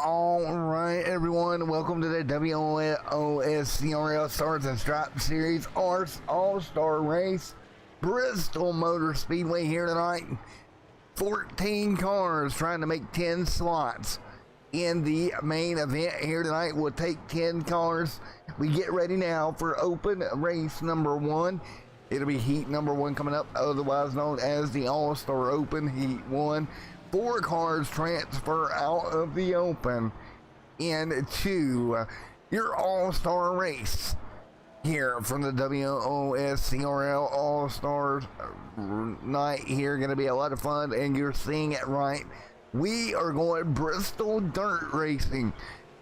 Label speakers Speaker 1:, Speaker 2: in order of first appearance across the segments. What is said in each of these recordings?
Speaker 1: All right, everyone, welcome to the WOSCRL Stars and Stripes Series All-Star Race. Bristol Motor Speedway here tonight. 14 cars trying to make 10 slots in the main event here tonight. We'll take 10 cars. We get ready now for open race number 1. It'll be heat number 1 coming up, otherwise known as the All-Star Open Heat 1. 4 cars transfer out of the open into your All-Star race here from the WOSCRL All-Stars night here. Going to be a lot of fun, and you're seeing it right. We are going Bristol dirt racing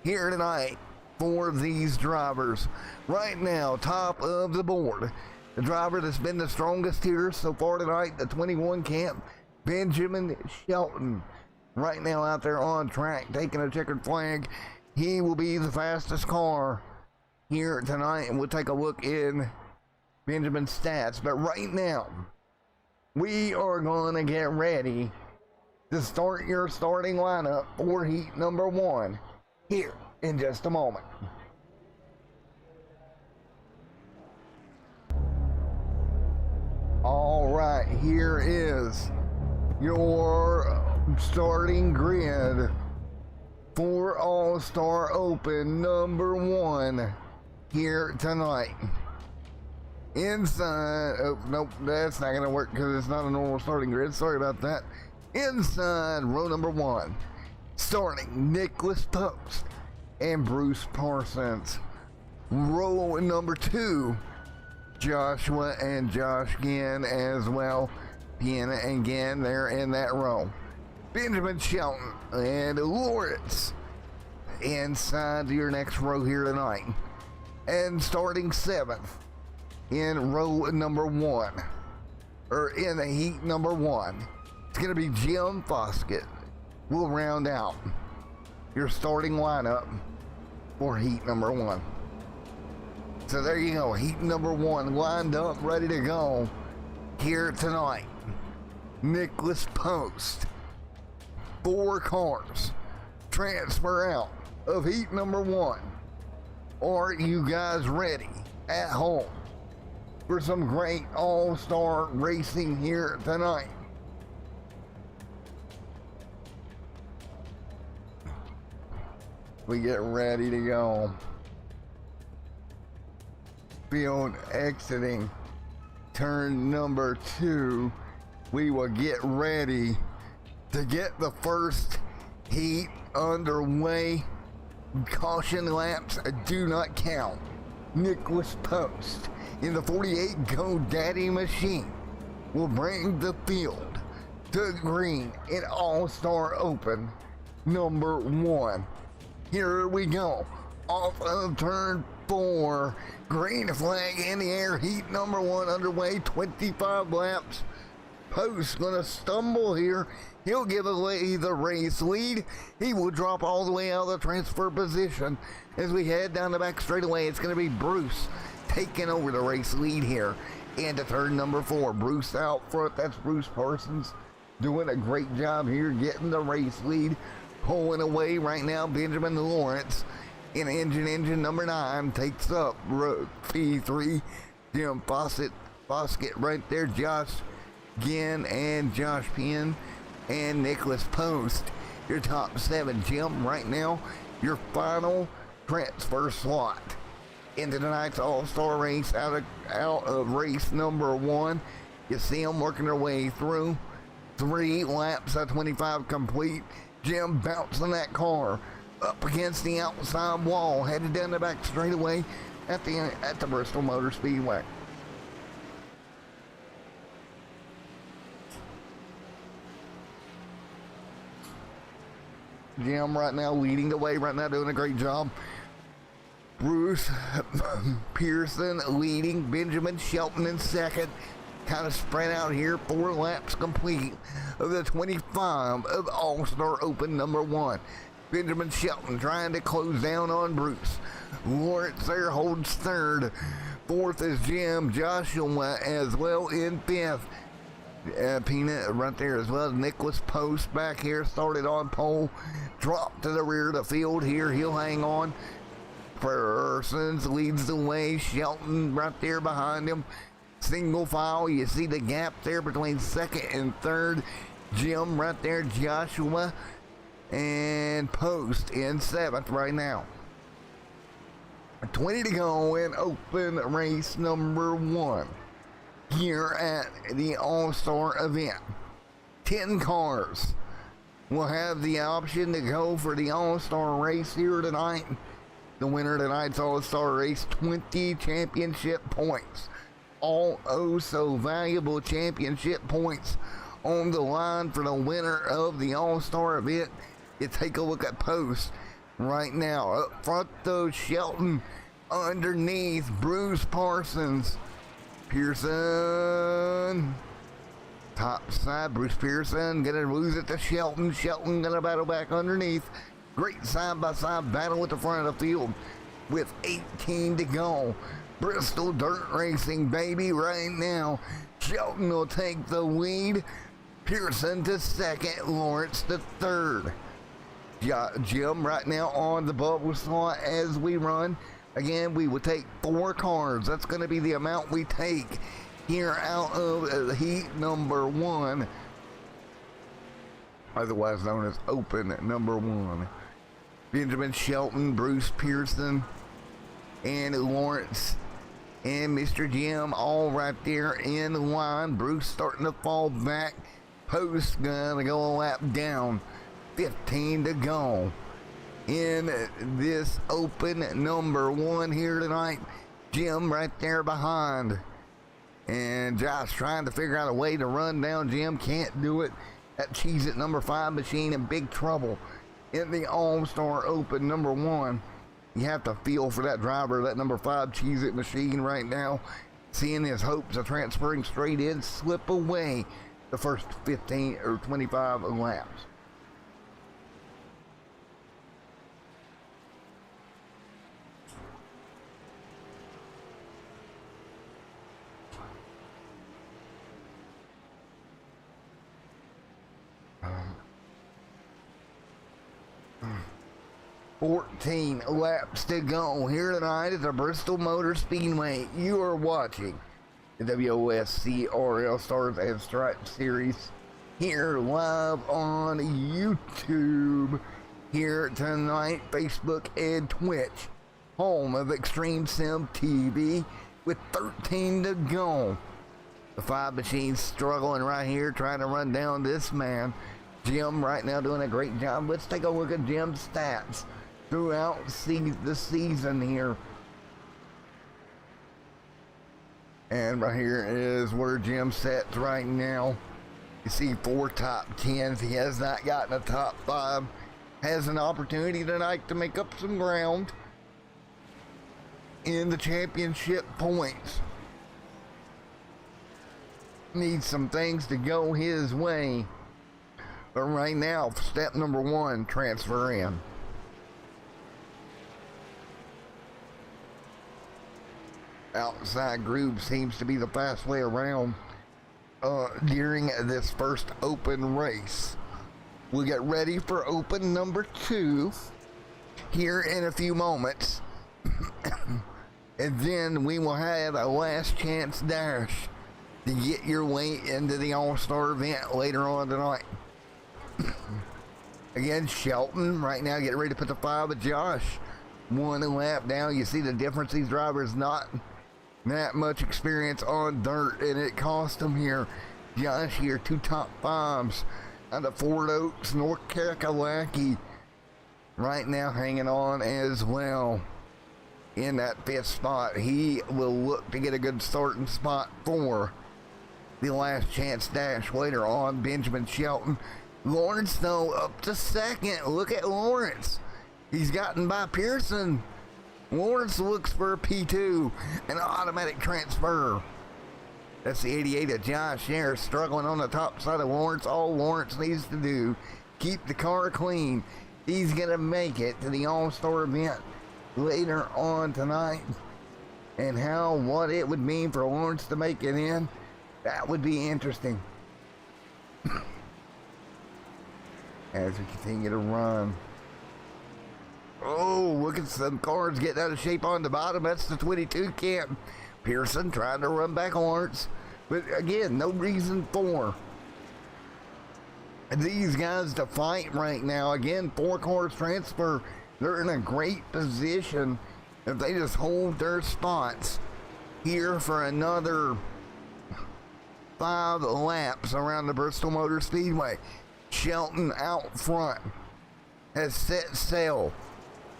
Speaker 1: here tonight for these drivers. Right now, top of the board, the driver that's been the strongest here so far tonight, the 21 camp, Benjamin Shelton, right now out there on track taking a checkered flag. He will be the fastest car here tonight, and we'll take a look in Benjamin's stats. But right now, we are going to get ready to start your starting lineup for heat number 1 here in just a moment. All right, here is your starting grid for All-Star Open number 1 here tonight. Inside, oh nope, that's not gonna work because it's not a normal starting grid. Sorry about that. Inside row number 1, starting Nicholas Post and Bruce Parsons. Row number 2, Joshua and Josh Ginn as well. Piana and Gann there in that row. Benjamin Shelton and Lawrence inside your next row here tonight. And starting 7th in row number 1, or in the heat number 1, it's going to be Jim Foskett. We'll round out your starting lineup for heat number 1. So there you go, heat number 1 lined up, ready to go here tonight. Nicholas Post. 4 cars transfer out of heat number 1. Are you guys ready at home for some great all-star racing here tonight? We get ready to go. Field exiting turn number 2. We will get ready to get the first heat underway. Caution laps do not count. Nicholas Post in the 48 GoDaddy machine will bring the field to green in All-Star Open number 1. Here we go. Off of turn 4. Green flag in the air. Heat number 1 underway. 25 laps. Post gonna stumble here. He'll give away the race lead. He will drop all the way out of the transfer position as we head down the back straightaway. It's gonna be Bruce taking over the race lead here into turn number 4. Bruce out front. That's Bruce Parsons doing a great job here getting the race lead. Pulling away right now, Benjamin Lawrence in engine number 9 takes up row P3. Jim Foskett right there. Josh Ginn and Josh Penn and Nicholas Post, your top 7. Jim, right now, your final transfer slot into tonight's All-Star race out of race number 1. You see them working their way through. 3 laps of 25 complete. Jim bouncing that car up against the outside wall, headed down the back straightaway at the Bristol Motor Speedway. Jim right now leading the way, right now doing a great job. Bruce Pearson leading, Benjamin Shelton in second. Kind of spread out here, 4 laps complete of the 25 of All-Star Open number 1. Benjamin Shelton trying to close down on Bruce. Lawrence there holds 3rd. 4th is Jim. Joshua as well in 5th. Peanut right there as well. Nicholas Post back here, started on pole, dropped to the rear of the field here. He'll hang on. Parsons leads the way. Shelton right there behind him. Single file. You see the gap there between second and third. Jim right there. Joshua and Post in seventh right now. 20 to go in open race number 1 here at the All-Star event. 10 cars will have the option to go for the All-Star race here tonight. The winner of tonight's All-Star race, 20 championship points. All oh so valuable championship points on the line for the winner of the All-Star event. You take a look at Post right now. Up front though, Shelton. Underneath, Bruce Parsons. Pearson. Top side, Bruce Pearson gonna lose it to Shelton. Shelton gonna battle back underneath. Great side-by-side battle at the front of the field with 18 to go. Bristol Dirt Racing, baby, right now. Shelton will take the lead. Pearson to second, Lawrence to third. Jim right now on the bubble slot as we run. Again, we will take 4 cars. That's going to be the amount we take here out of heat number 1, otherwise known as open number 1. Benjamin Shelton, Bruce Pearson, and Lawrence, and Mr. Jim all right there in the line. Bruce starting to fall back. Post gonna go a lap down. 15 to go in this open number 1 here tonight. Jim right there behind, and Josh trying to figure out a way to run down Jim. Can't do it. That Cheez-It number 5 machine in big trouble in the All-Star Open number 1. You have to feel for that driver, that number 5 Cheez-It machine right now, seeing his hopes of transferring straight in slip away the first 15 or 25 laps. Um, 14 laps to go here tonight at the Bristol Motor Speedway. You are watching the WOSCRL Stars and Stripes Series here live on YouTube here tonight, Facebook and Twitch, home of Extreme Sim TV, with 13 to go. The 5 machines struggling right here, trying to run down this man. Jim right now doing a great job. Let's take a look at Jim's stats throughout the season here. And right here is where Jim sets right now. You see 4 top 10s. He has not gotten a top 5. Has an opportunity tonight to make up some ground in the championship points. Needs some things to go his way. But right now, step number 1, transfer in. Outside groove seems to be the fast way around during this first open race. We'll get ready for open number 2 here in a few moments. And then we will have a last chance dash to get your way into the All-Star event later on tonight. Again, Shelton right now getting ready to put the 5 of Josh. 1 lap down. You see the difference. These drivers not that much experience on dirt, and it cost him here. Josh here, 2 top 5s out of Fort Oaks, North Kakalaki. Right now hanging on as well in that 5th spot. He will look to get a good starting spot for the last chance dash later on. Benjamin Shelton. Lawrence though up to 2nd. Look at Lawrence. He's gotten by Pearson. Lawrence looks for a P2, an automatic transfer. That's the 88 of Josh there, struggling on the top side of Lawrence. All Lawrence needs to do, keep the car clean. He's gonna make it to the All-Star event later on tonight. And what it would mean for Lawrence to make it in, that would be interesting. As we continue to run. Oh, look at some cars getting out of shape on the bottom. That's the 22 camp. Pearson trying to run back Lawrence. But again, no reason for these guys to fight right now. Again, 4 cars transfer. They're in a great position if they just hold their spots here for another 5 laps around the Bristol Motor Speedway. Shelton out front has set sail.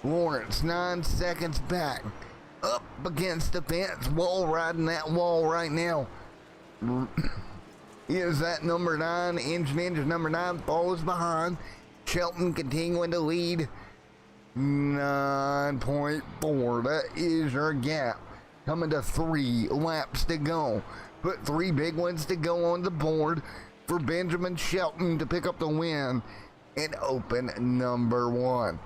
Speaker 1: Lawrence 9 seconds back, up against the fence, wall riding that wall right now. Is that number 9, engine number 9 falls behind. Shelton continuing to lead 9.4. That is your gap. Coming to 3 laps to go. Put 3 big ones to go on the board for Benjamin Shelton to pick up the win in open number 1.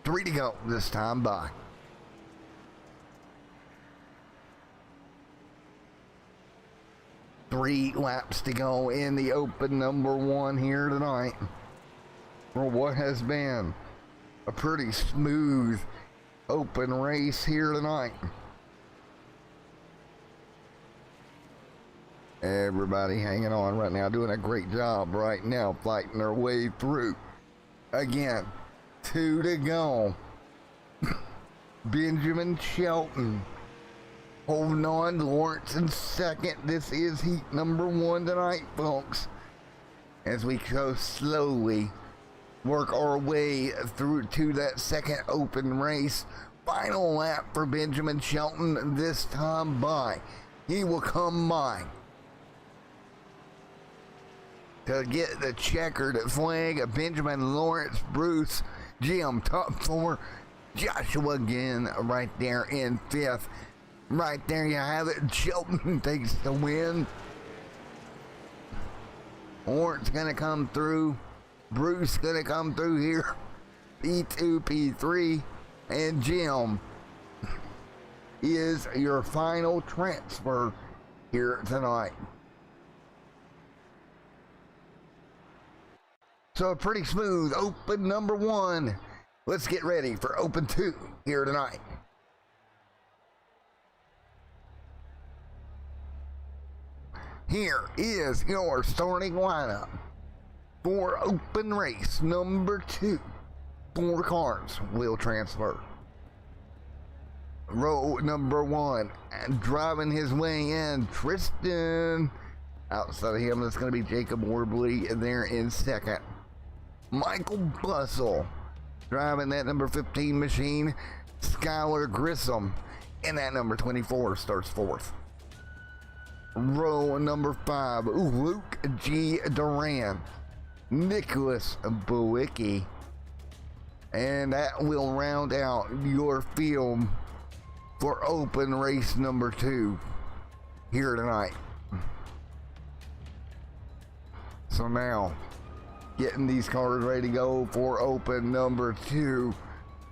Speaker 1: 3 to go this time by. Three laps to go in the open number 1 here tonight for what has been a pretty smooth open race here tonight. Everybody hanging on right now, doing a great job right now, fighting their way through. Again, 2 to go. Benjamin Shelton holding on. Lawrence in second. This is heat number 1 tonight, folks, as we go slowly work our way through to that second open race. Final lap for Benjamin Shelton this time by. He will come by to get the checkered flag of Benjamin, Lawrence, Bruce, Jim, top 4, Joshua again right there in 5th. Right there you have it. Shelton takes the win. Lawrence gonna come through. Bruce gonna come through here. P2, P3, and Jim is your final transfer here tonight. So a pretty smooth open number 1. Let's get ready for open 2 here tonight. Here is your starting lineup for open race number 2. 4 cars will transfer. Row number 1, and driving his way in, Tristan. Outside of him, that's going to be Jacob Warbley there in second. Michael Bussell driving that number 15 machine. Skylar Grissom in that number 24 starts 4th. Row number 5, Luke G. Duran, Nicholas Bowicki, and that will round out your field for open race number 2 here tonight. So now, getting these cars ready to go for open number 2.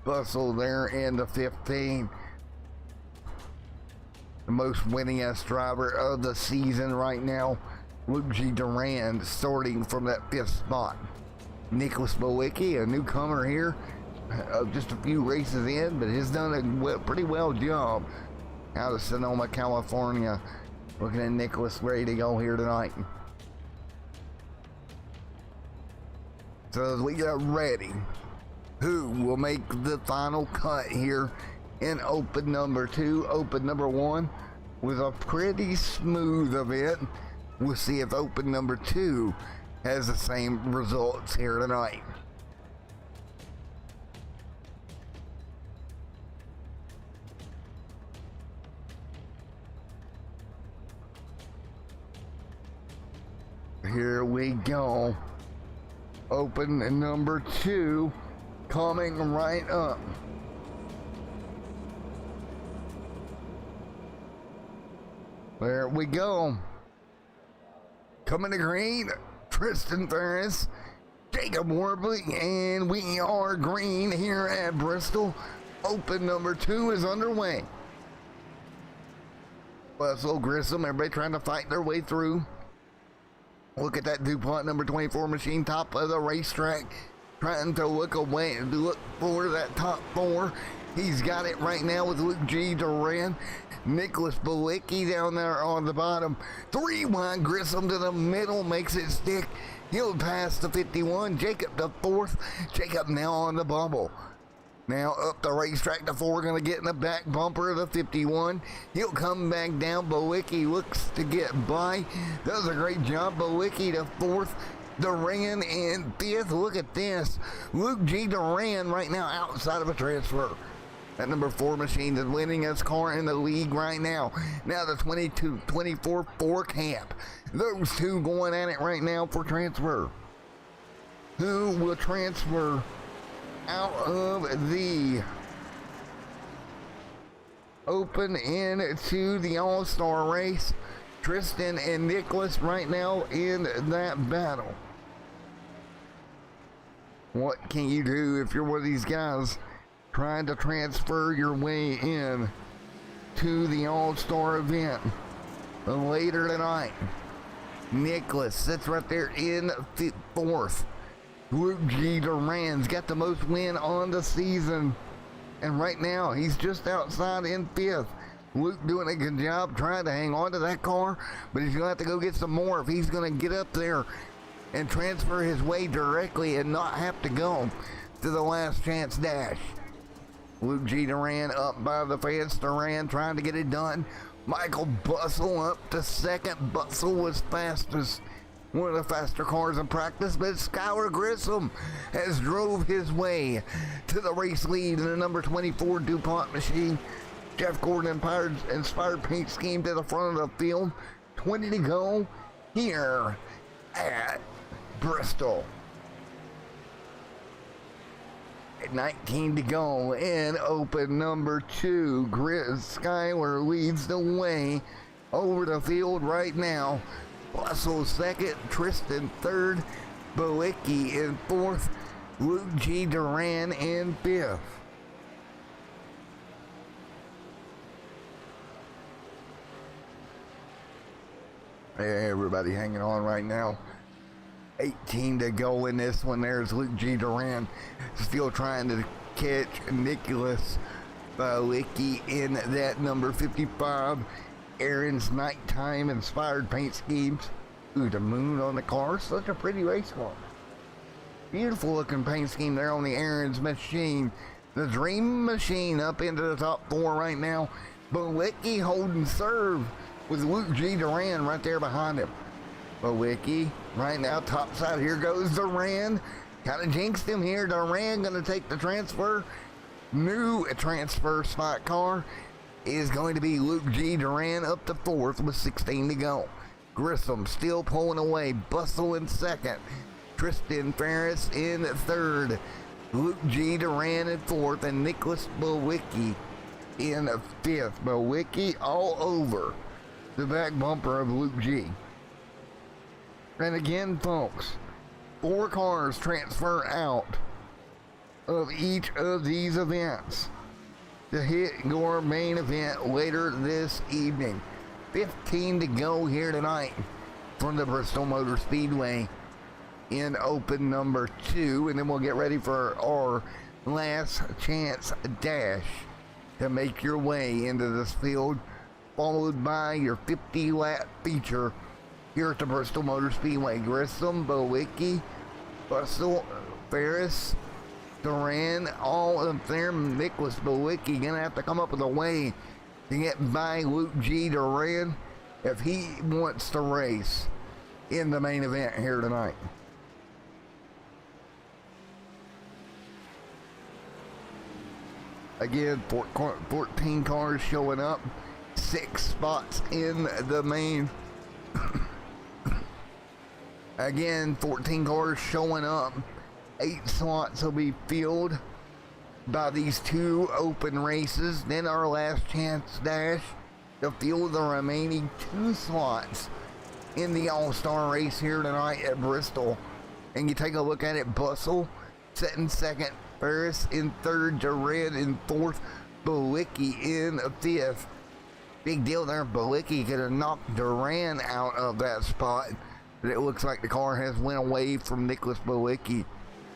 Speaker 1: Bustle there in the 15. The most winningest driver of the season right now, Luke G. Durand, starting from that 5th spot. Nicholas Bowicki, a newcomer here, just a few races in, but has done a pretty well job out of Sonoma, California. Looking at Nicholas ready to go here tonight. So as we get ready, who will make the final cut here in open number 2? Open number 1 was a pretty smooth event. We'll see if open number 2 has the same results here tonight. Here we go. Open number 2 coming right up. There we go. Coming to green, Tristan Ferris, Jacob Warbley, and we are green here at Bristol. Open number 2 is underway. Bussell, Grissom, everybody trying to fight their way through. Look at that DuPont number 24 machine, top of the racetrack, trying to look away and look for that top four. He's got it right now with Luke G. Duran. Nicholas Bolicki down there on the bottom. 3 wide, Grissom to the middle, makes it stick. He'll pass the 51. Jacob to 4th. Jacob now on the bubble. Now up the racetrack to 4, going to get in the back bumper of the 51. He'll come back down. Bolicki looks to get by. Does a great job. Bolicki to 4th. Duran in 5th. Look at this. Luke G. Duran right now outside of a transfer. That number 4 machine is winning his car in the league right now. Now the 22-24 4 camp. Those two going at it right now for transfer. Who will transfer out of the open into the All-Star race? Tristan and Nicholas right now in that battle. What can you do if you're one of these guys trying to transfer your way in to the All-Star event later tonight? Nicholas sits right there in 4th. Luke G. Duran's got the most win on the season, and right now he's just outside in 5th. Luke doing a good job trying to hang on to that car, but he's gonna have to go get some more if he's gonna get up there and transfer his way directly and not have to go to the last chance dash. Luke G. Duran up by the fence. Duran trying to get it done. Michael Bustle up to 2nd. Bustle was fastest. One of the faster cars in practice, but Skylar Grissom has drove his way to the race lead in the number 24 DuPont machine. Jeff Gordon inspired paint scheme to the front of the field. 20 to go here at Bristol. 19 to go in open number 2. Skyler leads the way over the field right now. Bustle 2nd, Tristan 3rd, Bolicki in 4th, Luke G. Duran in 5th. Hey, everybody hanging on right now. 18 to go in this one. There's Luke G. Duran still trying to catch Nicholas Bolicki in that number 55. Aaron's nighttime inspired paint schemes. Ooh, the moon on the car. Such a pretty race car. Beautiful looking paint scheme there on the Aaron's machine. The Dream machine up into the top 4 right now. Bolicki holding serve with Luke G. Duran right there behind him. Bolicki right now top side. Here goes Duran. Kind of jinxed him here. Duran going to take the transfer. New transfer spot car is going to be Luke G. Duran up to 4th with 16 to go. Grissom still pulling away. Bustle in 2nd. Tristan Ferris in 3rd. Luke G. Duran in 4th. And Nicholas Bolicki in 5th. Bolicki all over the back bumper of Luke G. And again, folks, 4 cars transfer out of each of these events to hit your main event later this evening. 15 to go here tonight from the Bristol Motor Speedway in open number 2, and then we'll get ready for our last chance dash to make your way into this field, followed by your 50-lap feature here at the Bristol Motor Speedway. Grissom, Bolicki, Bustle, Ferris, Duran, all of them. Nicholas Bolicki gonna have to come up with a way to get by Luke G. Duran if he wants to race in the main event here tonight. Again, 14 cars showing up, 6 spots in the main. Again, 14 cars showing up. 8 slots will be filled by these 2 open races. Then our last chance dash to fill the remaining 2 slots in the All-Star race here tonight at Bristol. And you take a look at it, Bustle sitting 2nd, Ferris in 3rd, Duran in 4th, Bolicki in 5th. Big deal there. Bolicki could have knocked Duran out of that spot. But it looks like the car has went away from Nicholas Bowicky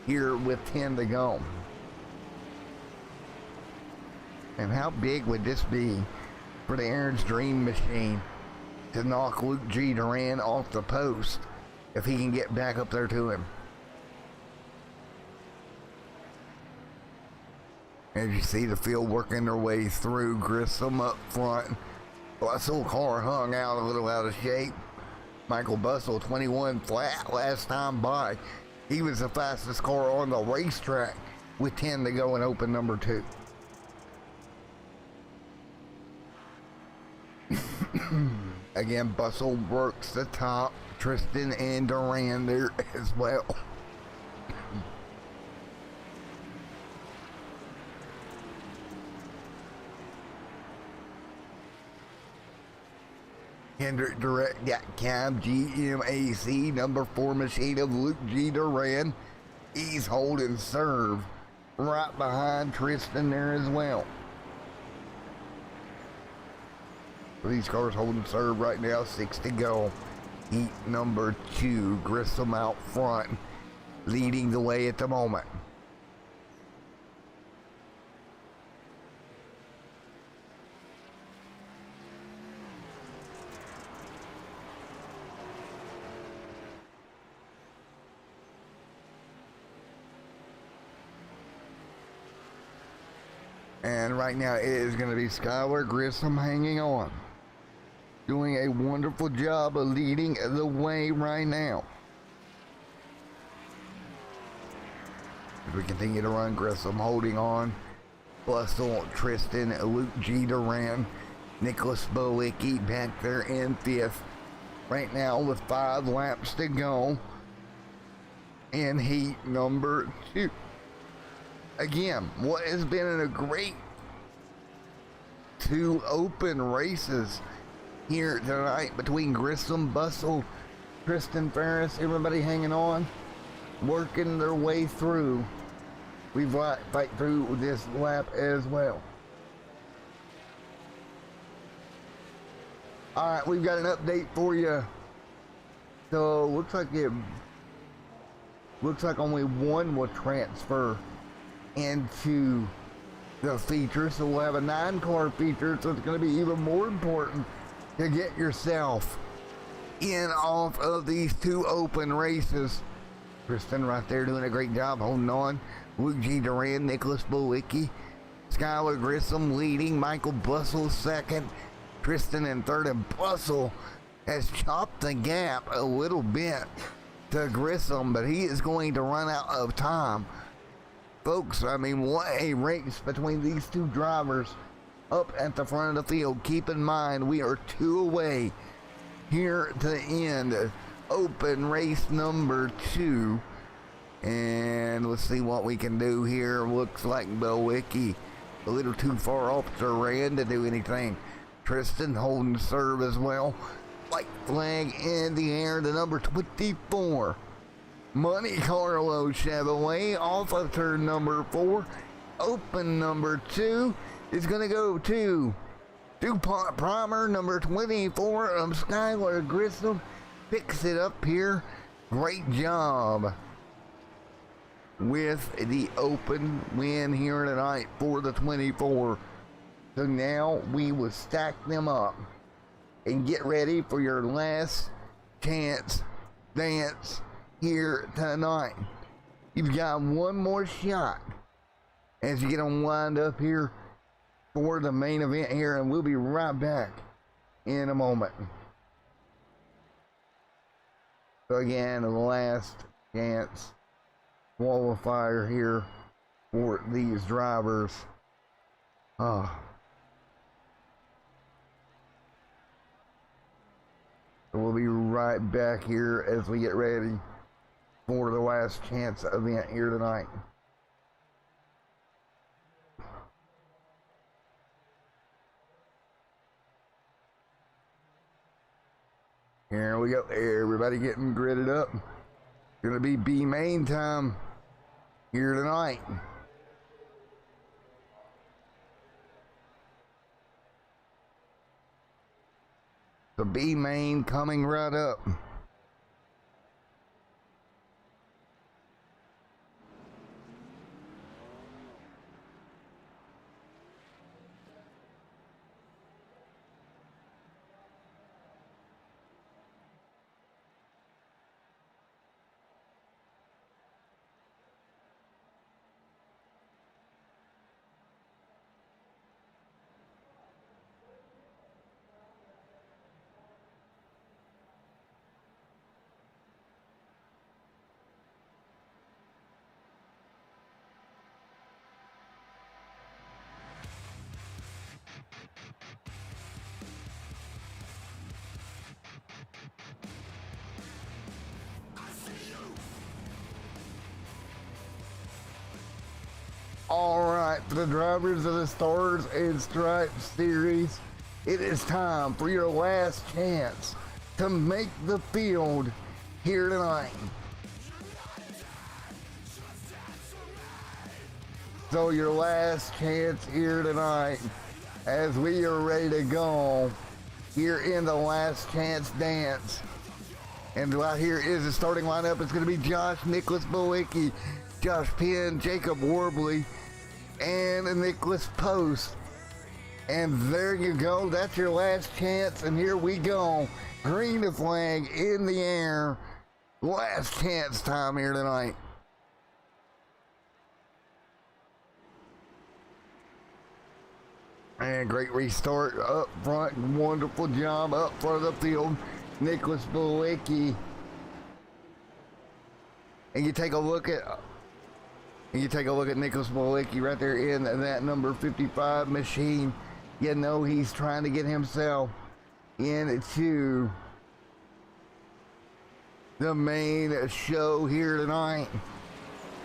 Speaker 1: here with 10 to go. And how big would this be for the Aaron's Dream Machine to knock Luke G. Duran off the post if he can get back up there to him? As you see the field working their way through, Grissom up front. Bustle car hung out a little out of shape. Michael Bustle 21 flat last time by. He was the fastest car on the racetrack with 10 to go in open number 2. Again, Bustle works the top. Tristan and Duran there as well. Hendrick Direct got Cab GMAC, number 4 machine of Luke G. Duran. He's holding serve right behind Tristan there as well. So these cars holding serve right now, 6 to go. Heat number 2, Grissom out front, leading the way at the moment. And right now it is going to be Skylar Grissom hanging on. Doing a wonderful job of leading the way right now. As we continue to run, Grissom holding on. Bustle, Tristan, Luke G. Duran, Nicholas Bowicky back there in 5th. Right now with 5 laps to go in heat number 2. Again, what has been a great 2 open races here tonight between Grissom, Bustle, Tristan Ferris, everybody hanging on, working their way through. We've fight through this lap as well. All right, we've got an update for you. So looks like only one will transfer into the feature, so we'll have a 9-car feature, so it's going to be even more important to get yourself in off of these 2 open races. Tristan right there doing a great job holding on. Luke G. Duran, Nicholas Bowicky, Skylar Grissom leading, Michael Bustle 2nd, Tristan in 3rd, and Bustle has chopped the gap a little bit to Grissom, but he is going to run out of time. Folks, I mean, what a race between these 2 drivers up at the front of the field. Keep in mind, we are 2 away here to end open race number 2. And let's see what we can do here. Looks like Bowicky a little too far off Duran to do anything. Tristan holding serve as well. White flag in the air, the number 24. Monte Carlo Chevrolet off of turn number 4. Open number 2 is going to go to DuPont Primer, number 24 of Skylar Grissom. Picks it up here. Great job with the open win here tonight for the 24. So now we will stack them up and get ready for your last chance dance here tonight. You've got one more shot as you get them lined up here for the main event here, and we'll be right back in a moment. So again, the last chance qualifier here for these drivers. So we'll be right back here as we get ready for the last chance event here tonight. Here we go. Everybody getting gridded up. Gonna be B main time here tonight. The B main coming right up. All right, for the drivers of the Stars and Stripes series, it is time for your last chance to make the field here tonight. So your last chance here tonight, as we are ready to go here in the last chance dance. And right here is the starting lineup. It's going to be Josh, Nicholas Bowicky, Josh Penn, Jacob Warbley, and Nicholas Post. And there you go. That's your last chance. And here we go. Green the flag in the air. Last chance time here tonight. And great restart up front. Wonderful job up front of the field. Nicholas Bowicky. And you take a look at Nicholas Bowicky right there in that number 55 machine. You know he's trying to get himself into the main show here tonight.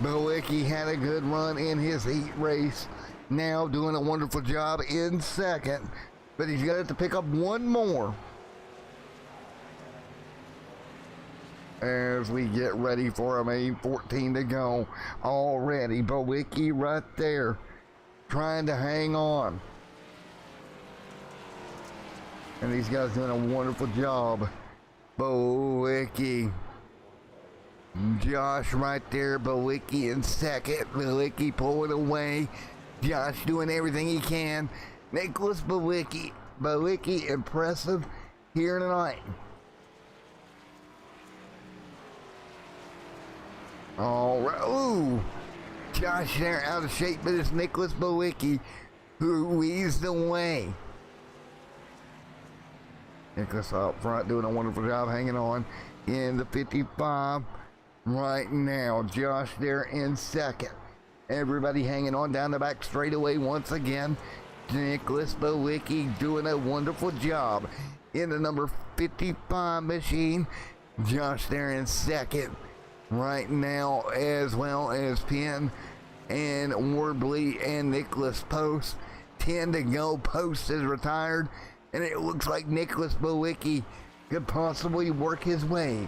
Speaker 1: Bowicky had a good run in his heat race. Now doing a wonderful job in second, but he's going to have to pick up one more as we get ready for a main 14 to go already. Bowicky right there trying to hang on, and these guys doing a wonderful job. Bowicky, Josh right there, Bowicky in second, Bowicky pulling away, Josh doing everything he can. Nicholas Bowicky impressive here tonight. All right, ooh, Josh there out of shape, but it's Nicholas Bowicky who weaves the way. Nicholas up front doing a wonderful job hanging on in the 55 right now. Josh there in second. Everybody hanging on down the back straightaway once again. Nicholas Bowicky doing a wonderful job in the number 55 machine. Josh there in second right now, as well as Penn and Warbley and Nicholas Post. 10 to go. Post is retired, and it looks like Nicholas Bowicky could possibly work his way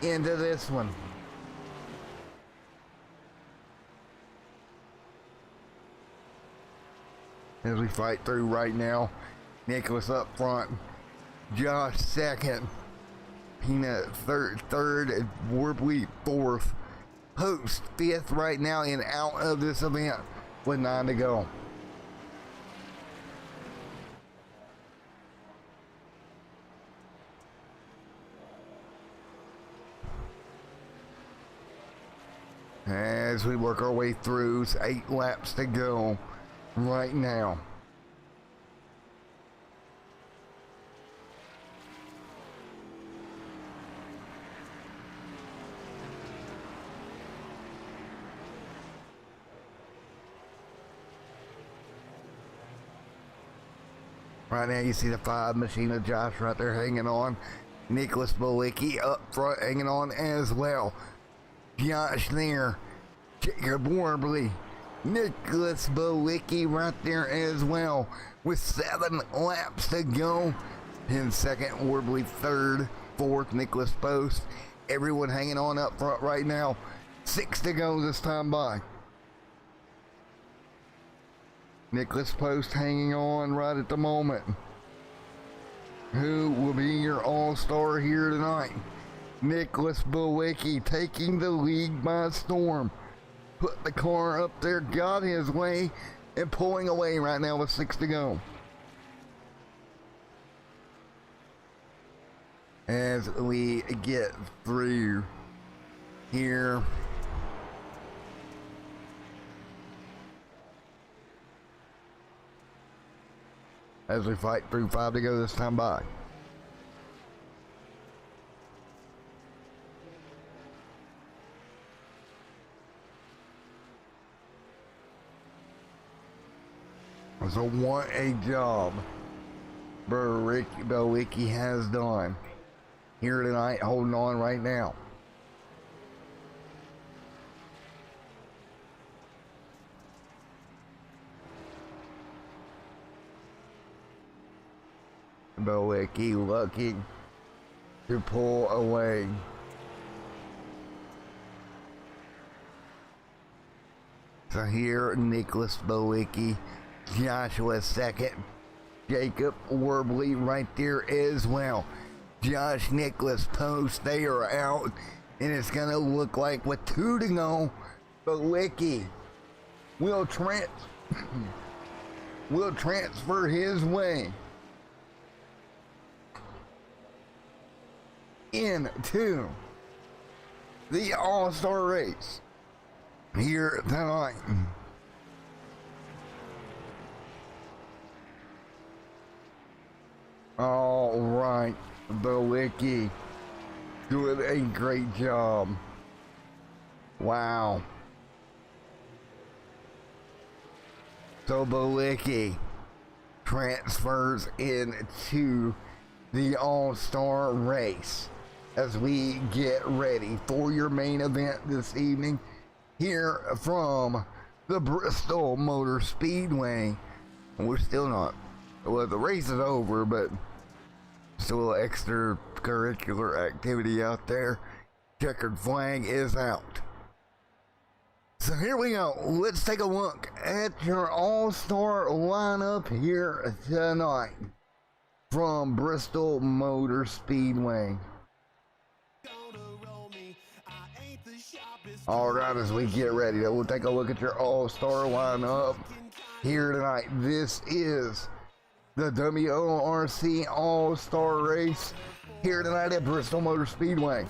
Speaker 1: into this one. As we fight through right now, Nicholas up front, Josh second, Peanut third, Warbley fourth, Post fifth right now and out of this event with 9 to go. As we work our way through, it's 8 laps to go right now. Right now you see the 5 machine of Josh right there hanging on. Nicholas Bowicky up front hanging on as well. Josh there. Jacob Warbley. Nicholas Bowicky right there as well with 7 laps to go. In second, Warbley third, fourth, Nicholas Post. Everyone hanging on up front right now. 6 to go this time by. Nicholas Post hanging on right at the moment. Who will be your all-star here tonight? Nicholas Bowicky taking the lead by storm. Put the car up there, got his way, and pulling away right now with 6 to go. As we get through here. As we fight through 5 to go this time by. So what a job Bowicky has done here tonight, holding on right now. Bowicky looking to pull away. So here, Nicholas Bowicky, Joshua second, Jacob Warbley right there as well. Josh Nicholas post, they are out, and it's gonna look like with 2 to go, Bowicky will transfer his way into the All-Star race here tonight. All right, Bowicky doing a great job. Wow. So Bowicky transfers into the All-Star race as we get ready for your main event this evening here from the Bristol Motor Speedway. We're still not, well, the race is over, but still extracurricular activity out there. Checkered flag is out. So here we go. Let's take a look at your All-Star lineup here tonight from Bristol Motor Speedway. All right, as we get ready, we'll take a look at your All-Star lineup here tonight. This is the WORC All-Star race here tonight at Bristol Motor Speedway.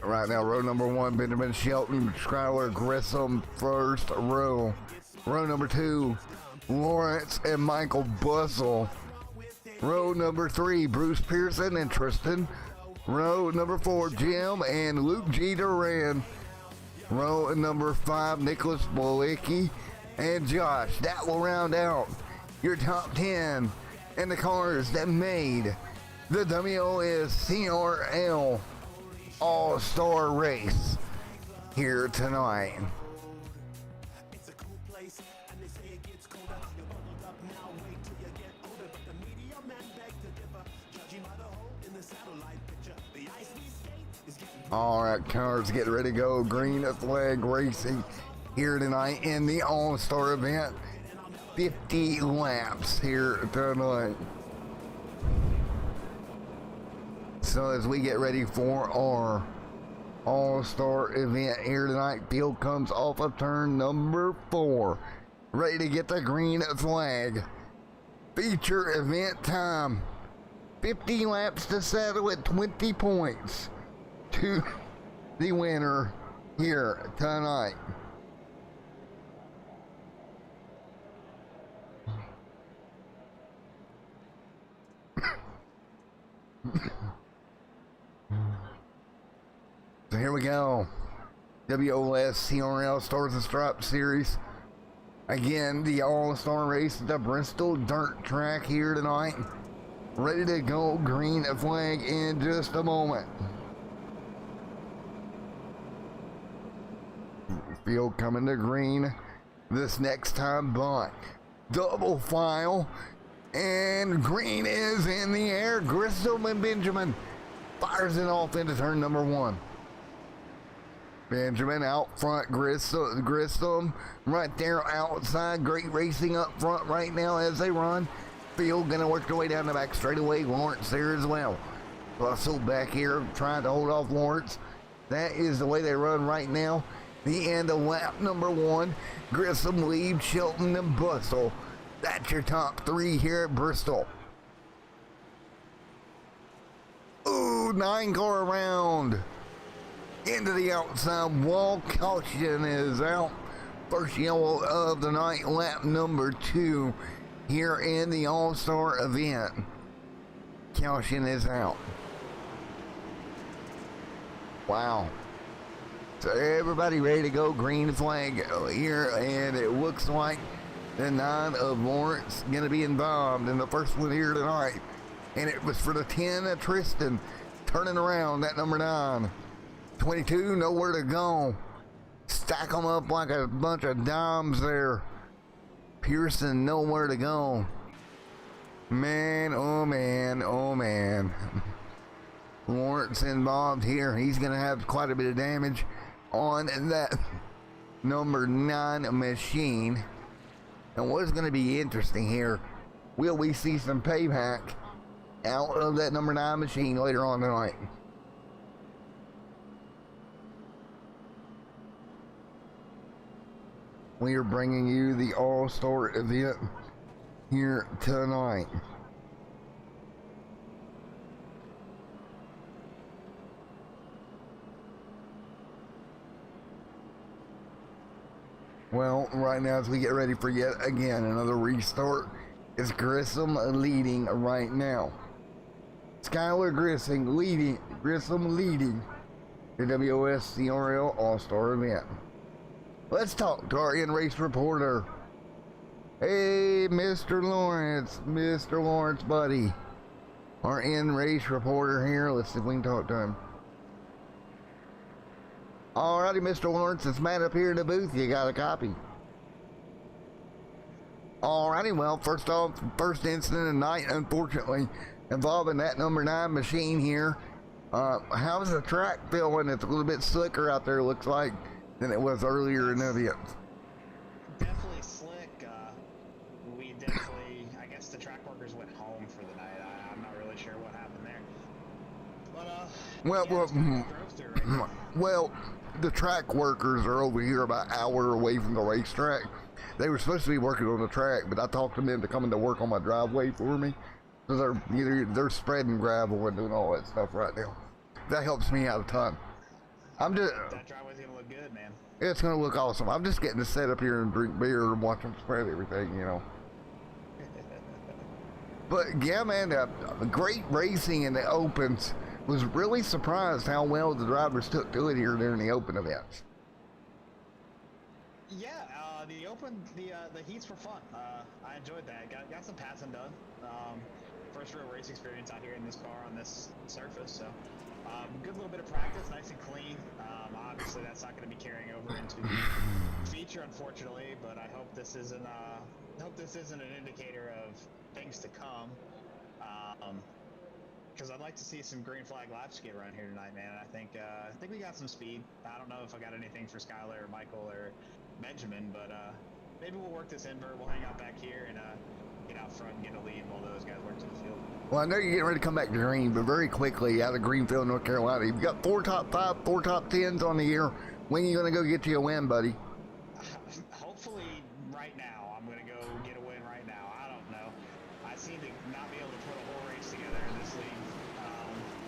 Speaker 1: Right now, row number 1, Benjamin Shelton, Schuyler Grissom, first row. Row number 2, Lawrence and Michael Bussell. Row number 3, Bruce Pearson and Tristan. Row number 4, Jim and Luke G. Duran. Row number 5, Nicholas Bowicky and Josh. That will round out your top 10 and the cars that made the WOSCRL All-Star race here tonight. All right, cars getting ready to go. Green flag racing here tonight in the All-Star event. 50 laps here tonight. So as we get ready for our All-Star event here tonight, field comes off of turn number 4. Ready to get the green flag. Feature event time. 50 laps to settle at 20 points to the winner here tonight. So here we go. WOSCRL Stars and Stripes Series. Again, the All-Star race at the Bristol Dirt Track here tonight. Ready to go, green flag in just a moment. Field coming to green this next time, but double file, and green is in the air. Grissom and Benjamin fires it off into turn number 1. Benjamin out front, Grissom right there outside. Great racing up front right now as they run. Field gonna work their way down the back straightaway. Lawrence there as well. Russell back here trying to hold off Lawrence. That is the way they run right now. The end of lap number 1. Grissom leads Shelton and Bussell. That's your top 3 here at Bristol. Ooh, 9-car round. Into the outside wall. Caution is out. First yellow of the night, lap number 2 here in the All-Star event. Caution is out. Wow. So everybody ready to go, green flag here, and it looks like the 9 of Lawrence going to be involved in the first one here tonight. And it was for the 10 of Tristan turning around, that number 9. 22, nowhere to go. Stack them up like a bunch of dimes there. Pearson, nowhere to go. Man, oh man, oh man. Lawrence involved here. He's going to have quite a bit of damage on that number 9 machine. And what's going to be interesting here, will we see some payback out of that number 9 machine later on tonight? We are bringing you the All-Star event here tonight. Well, right now as we get ready for yet again another restart, it's Grissom leading right now. Skylar Grissom leading the WOSCRL All-Star event. Let's talk to our in-race reporter. Hey, Mr. Lawrence, buddy. Our in-race reporter here. Let's see if we can talk to him. Alrighty, Mr. Lawrence, it's Matt up here in the booth. You got a copy. Alrighty, well, first off, first incident of the night, unfortunately, involving that number 9 machine here. How's the track feeling? It's a little bit slicker out there, looks like, than it was earlier in the event.
Speaker 2: Definitely slick. We definitely, I guess the track workers went home for the night. I'm not really sure what happened there. But,
Speaker 1: well, the track workers are over here about an hour away from the racetrack. They were supposed to be working on the track, but I talked them into coming to work on my driveway for me. So they're spreading gravel and doing all that stuff right now. That helps me out a ton. I'm just
Speaker 2: that driveway's gonna look good, man.
Speaker 1: It's gonna look awesome. I'm just getting to sit up here and drink beer and watch them spread everything, you know. But yeah, man, great racing in the opens. Was really surprised how well the drivers took to it here during the open events.
Speaker 2: Yeah, the heats were fun. I enjoyed that. Got some passing done. First real race experience out here in this car on this surface. So good little bit of practice, nice and clean. Obviously, that's not going to be carrying over into the feature, unfortunately. But I hope this isn't an indicator of things to come. Because I'd like to see some green flag laps get run here tonight, man. I think we got some speed. I don't know if I got anything for Skylar or Michael or Benjamin, but maybe we'll work this invert. We'll hang out back here and get out front and get a lead while those guys work to the field.
Speaker 1: Well, I know you're getting ready to come back to green, but very quickly out of Greenfield, North Carolina, you've got 4 top 5, 4 top 10s on the year. When are you going to go get you a win, buddy?
Speaker 2: Hopefully right now. I'm going to go get a win right now. I don't know. I seem to not be able to put a whole race together in this league.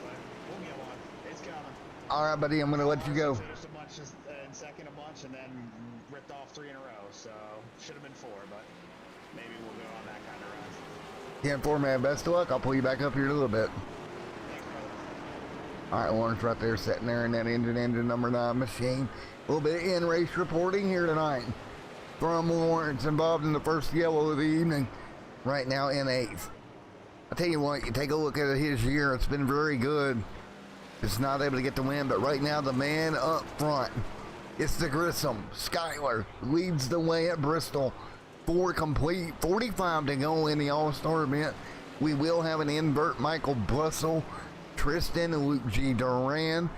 Speaker 2: But we'll get one. It's coming.
Speaker 1: All right, buddy, I'm going to let you go.
Speaker 2: Finished a bunch in second a bunch and then ripped off 3 in a row. So should have been 4, but maybe we'll go on that kind of run.
Speaker 1: 10-4, man. Best of luck. I'll pull you back up here in a little bit.
Speaker 2: Thanks, brother.
Speaker 1: All right, Lawrence right there sitting there in that engine number 9 machine. A little bit of in-race reporting here tonight from Lawrence, involved in the first yellow of the evening, right now in 8th. I tell you what, you take a look at his year, it's been very good. It's not able to get the win, but right now the man up front, it's the Grissom. Skylar leads the way at Bristol. 4 complete, 45 to go in the All-Star event. We will have an invert, Michael Bussell, Tristan and Luke G. Duran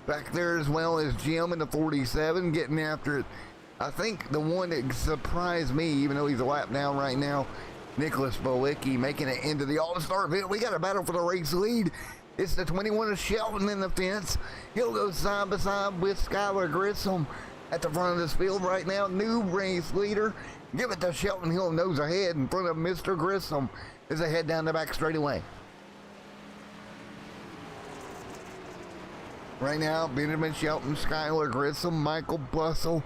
Speaker 1: back there, as well as Jim in the 47 getting after it. I think the one that surprised me, even though he's a lap down right now, Nicholas Bolicki making it into the All-Star event. We got a battle for the race lead. It's the 21 of Shelton in the fence. He'll go side by side with Skylar Grissom at the front of this field right now. New race leader. Give it to Shelton. He'll nose ahead in front of Mr. Grissom as they head down the back straightaway. Right now, Benjamin Shelton, Skylar Grissom, Michael Bussell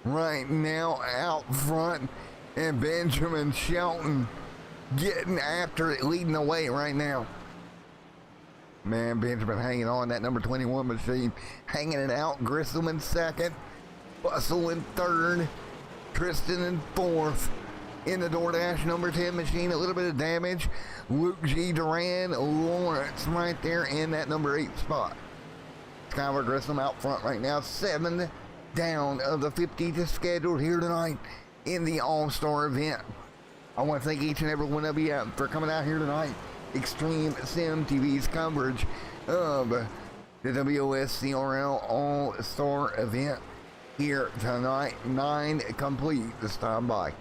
Speaker 1: right now out front. And Benjamin Shelton getting after it, leading the way right now. Man, Benjamin hanging on that number 21 machine, hanging it out. Grissom in 2nd, Bussell in 3rd, Tristan in 4th. In the DoorDash number 10 machine, a little bit of damage. Luke G. Duran, Lawrence right there in that number 8 spot. Skylar Grissom out front right now, 7 down of the 50 to scheduled here tonight in the All-Star event. I want to thank each and every one of you for coming out here tonight. Extreme Sim TV's coverage of the WOSCRL All-Star event here tonight. 9 complete this time by.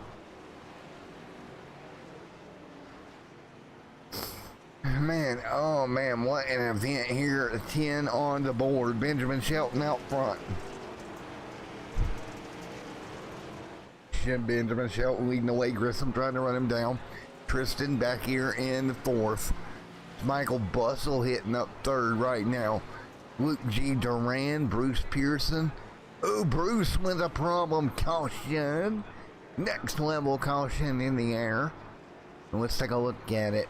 Speaker 1: Man, oh man, what an event here. 10 on the board. Benjamin Shelton out front. Benjamin Shelton leading the way. Grissom trying to run him down. Tristan back here in the 4th. Michael Bustle hitting up 3rd right now. Luke G. Duran, Bruce Pearson. Oh, Bruce with a problem. Caution. Next level caution in the air. And let's take a look at it.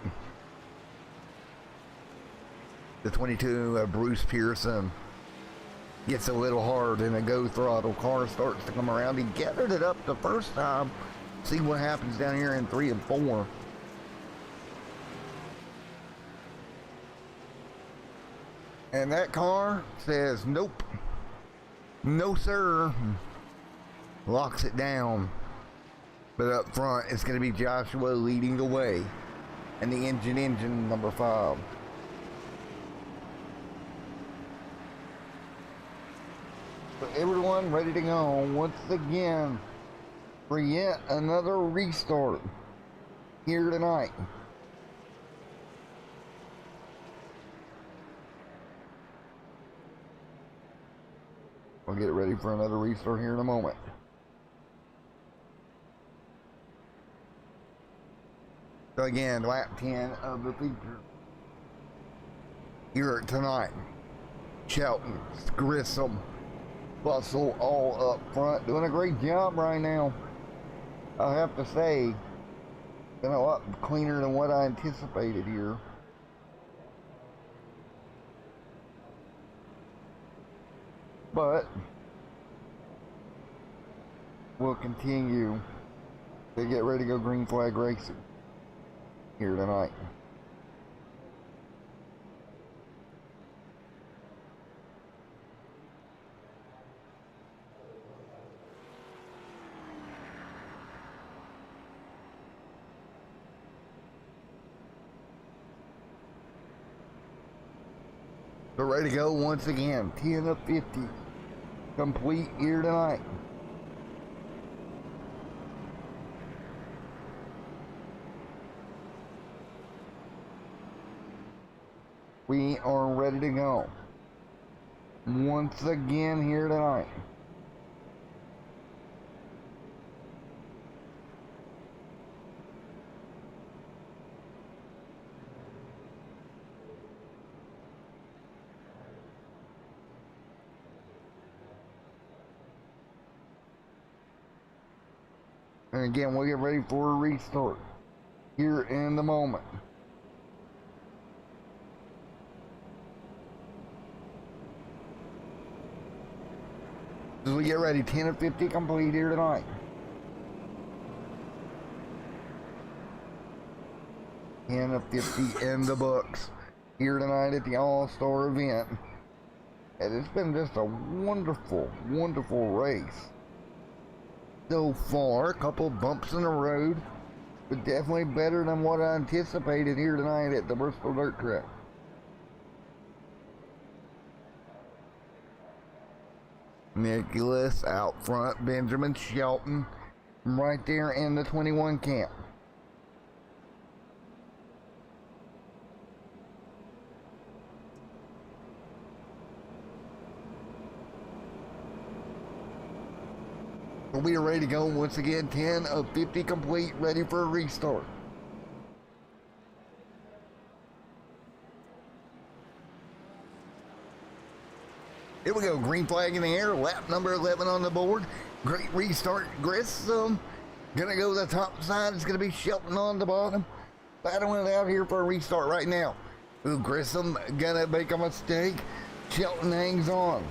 Speaker 1: The 22, Bruce Pearson, gets a little hard in a go throttle. Car starts to come around. He gathered it up the first time. See what happens down here in 3 and 4. And that car says, nope. No, sir. Locks it down. But up front, it's going to be Joshua leading the way. And the engine number 5. So everyone ready to go once again for yet another restart here tonight. We'll get ready for another restart here in a moment. So again, lap 10 of the feature here tonight. Shelton, Grissom, Bustle all up front, doing a great job right now. I have to say, been a lot cleaner than what I anticipated here. But we'll continue to get ready to go green flag racing here tonight. We're ready to go once again. 10 of 50 complete here tonight. We are ready to go once again here tonight. And again, we'll get ready for a restart here in the moment. As we get ready, 10 of 50 complete here tonight. Ten of 50 in the books here tonight at the All-Star event. And it's been just a wonderful, wonderful race so far. A couple bumps in the road, but definitely better than what I anticipated here tonight at the Bristol Dirt Track. Nicholas out front, Benjamin Shelton right there in the 21 camp. We are ready to go once again. 10 of 50 complete, ready for a restart. Here we go, green flag in the air, lap number 11 on the board. Great restart. Grissom gonna go to the top side. It's gonna be Shelton on the bottom. Battling it out here for a restart right now. Ooh, Grissom gonna make a mistake. Shelton hangs on.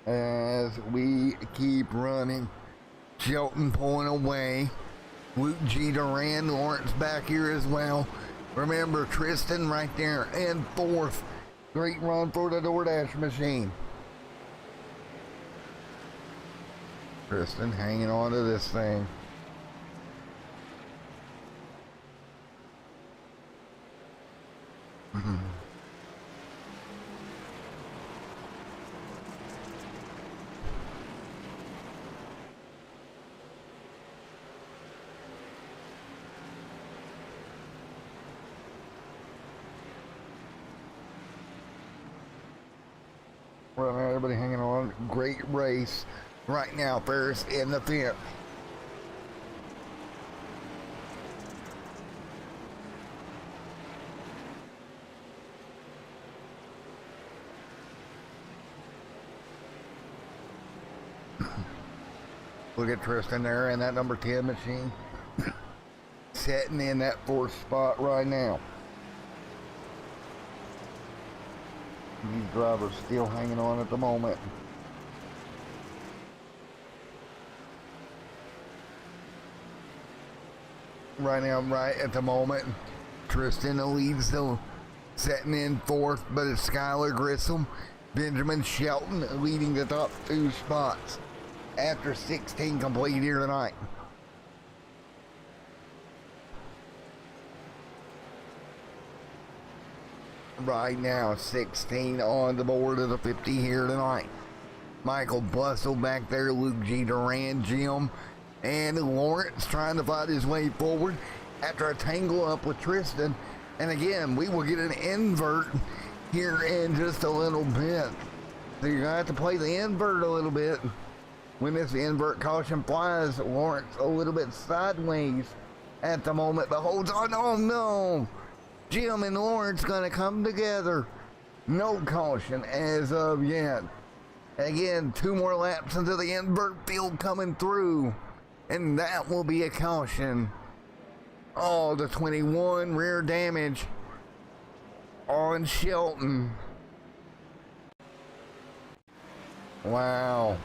Speaker 1: As we keep running, Shelton pulling away. Luke G. Duran, Lawrence back here as well. Remember, Tristan right there in fourth. Great run for the DoorDash machine. Tristan hanging on to this thing. Well, everybody hanging on. Great race right now. Ferris in the fifth. Look at Tristan there in that number 10 machine. Sitting in that fourth spot right now. These drivers still hanging on at the moment. Right now, right at the moment, Tristan leads the setting in fourth, but it's Skylar Grissom, Benjamin Shelton leading the top two spots after 16 complete here tonight. Right now, 16 on the board of the 50 here tonight. Michael Bustle back there, Luke G. Duran, Jim, and Lawrence trying to fight his way forward after a tangle up with Tristan. And again, we will get an invert here in just a little bit. So you're going to have to play the invert a little bit. When this invert caution flies, Lawrence a little bit sideways at the moment, but holds on. Oh no! Jim and Lawrence gonna come together. No caution as of yet. Again, 2 more laps into the invert field coming through, and that will be a caution. Oh, the 21 rear damage on Shelton. Wow.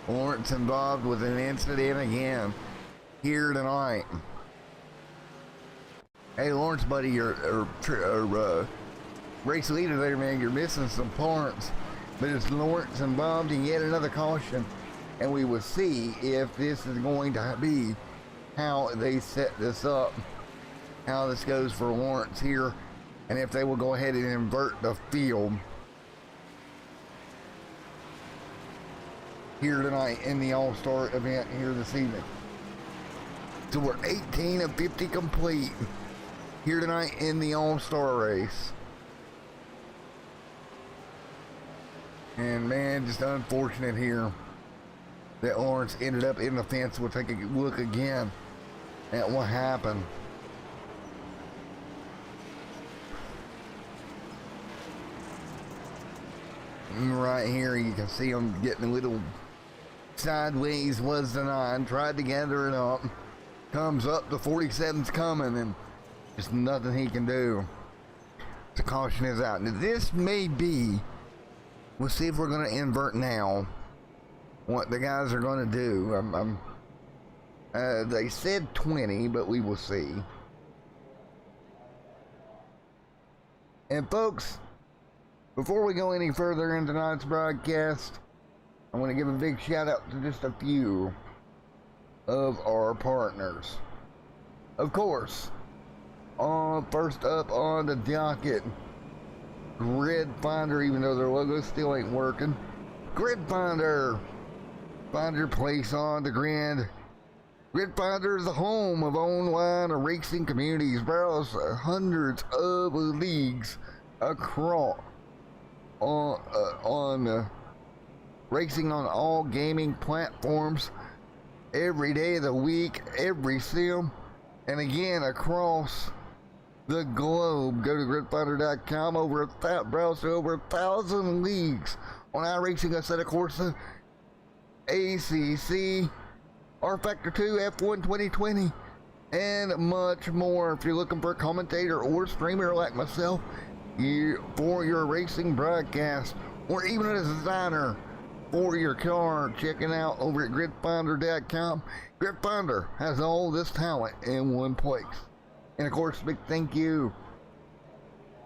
Speaker 1: Lawrence involved with an incident again here tonight. Hey, Lawrence, buddy, you're race leader there, man. You're missing some parts, but it's Lawrence involved in yet another caution, and we will see if this is going to be how they set this up, how this goes for Lawrence here, and if they will go ahead and invert the field here tonight in the All-Star event here this evening. So we're 18 of 50 complete here tonight in the All-Star race. And man, just unfortunate here that Lawrence ended up in the fence. We'll take a look again at what happened. Right here you can see him getting a little sideways, was the 9, tried to gather it up, comes up, the 47's coming, and just nothing he can do. The caution is out. Now this may be, we'll see if we're going to invert now, what the guys are going to do. They said 20, but we will see. And folks, before we go any further in tonight's broadcast, I want to give a big shout out to just a few of our partners. Of course, first up on the docket, Grid Finder, even though their logo still ain't working. Grid Finder, find your place on the grid. Grid Finder is the home of online racing communities. Browse hundreds of leagues across on racing on all gaming platforms every day of the week, every sim, and again across the globe. Go to gridfinder.com. Browse to over 1,000 leagues on iRacing, Assetto Corsa, ACC, R Factor 2, F1 2020, and much more. If you're looking for a commentator or streamer like myself for your racing broadcast, or even a designer for your car, checking out over at gridfinder.com. Gridfinder has all this talent in one place. And of course, big thank you,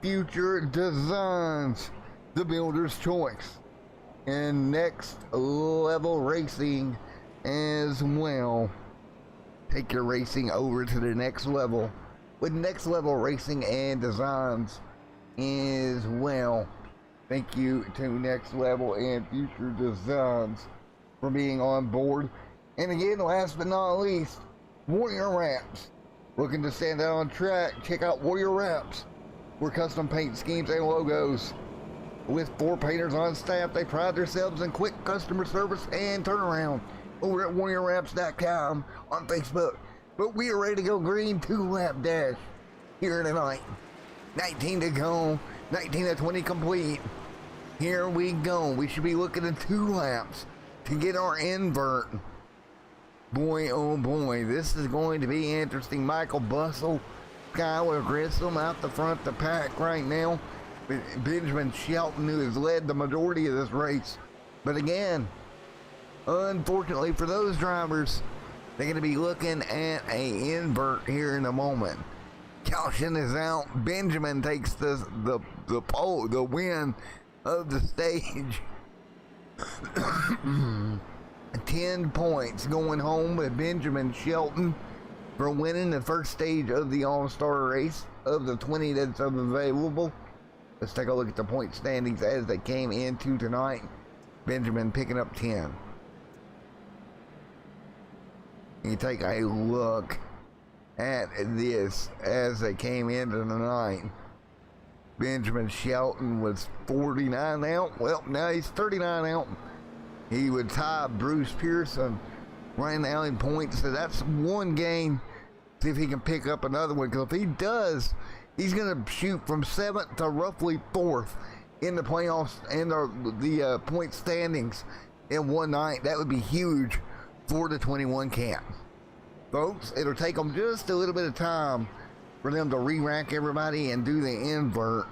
Speaker 1: Future Designs, the builder's choice, and Next Level Racing as well. Take your racing over to the next level with Next Level Racing and Designs as well. Thank you to Next Level and Future Designs for being on board. And again, last but not least, Warrior Wraps. Looking to stand out on track? Check out Warrior Wraps, where custom paint schemes and logos. With 4 painters on staff, they pride themselves in quick customer service and turnaround over at warriorwraps.com on Facebook. But we are ready to go green 2-lap dash here tonight. 19 to go, 19 to 20 complete. Here we go. We should be looking at 2 laps to get our invert. Boy, oh boy, this is going to be interesting. Michael Bustle, Skylar Grissom out the front of the pack right now. Benjamin Shelton, who has led the majority of this race. But again, unfortunately for those drivers, they're going to be looking at a invert here in a moment. Caution is out. Benjamin takes the win of the stage. 10 points going home with Benjamin Shelton for winning the first stage of the All-Star race of the 20 that's available. Let's take a look at the point standings as they came into tonight. Benjamin picking up 10. You take a look at this as they came into the night. Benjamin Shelton was 49 out. Well, now he's 39 out. He would tie Bruce Pearson right now in points. So that's one game. See if he can pick up another one. Because if he does, he's going to shoot from 7th to roughly 4th in the playoffs and the point standings in one night. That would be huge for the 21 camp. Folks, it'll take them just a little bit of time for them to re-rack everybody and do the invert.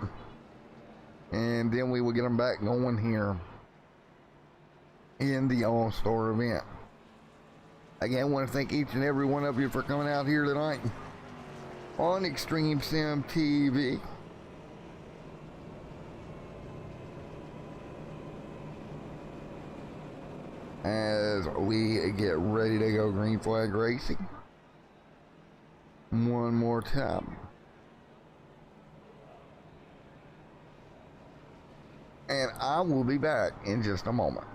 Speaker 1: And then we will get them back going here in the All-Star event. Again, I want to thank each and every one of you for coming out here tonight on Extreme Sim TV. As we get ready to go green flag racing one more time. And I will be back in just a moment.